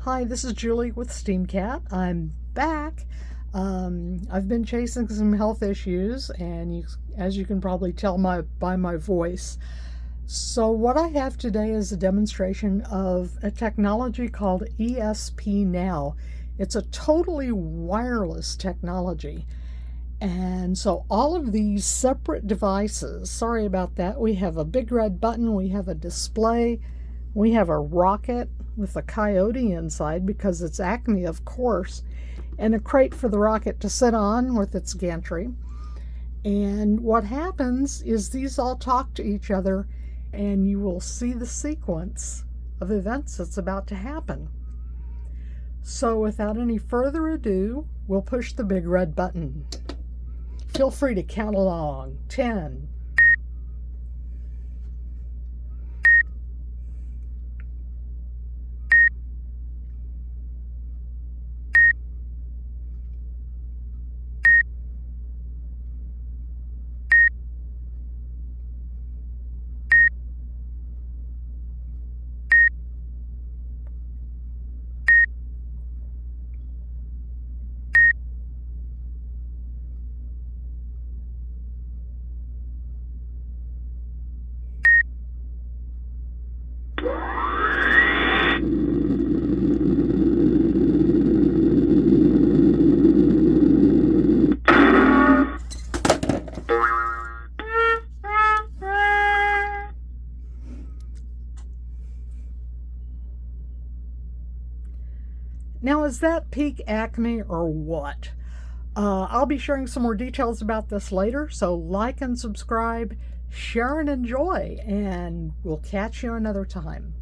Hi, this is Julie with SteamCat. I'm back. I've been chasing some health issues, and as you can probably tell by my voice. So what I have today is a demonstration of a technology called ESP-NOW. It's a totally wireless technology. And so all of these separate devices, sorry about that, we have a big red button, we have a display, we have a rocket with a coyote inside because it's Acme, of course, and a crate for the rocket to sit on with its gantry. And what happens is these all talk to each other, and you will see the sequence of events that's about to happen. So without any further ado, we'll push the big red button. Feel free to count along. 10. Now, is that peak Acme or what? I'll be sharing some more details about this later, so like and subscribe, share and enjoy, and we'll catch you another time.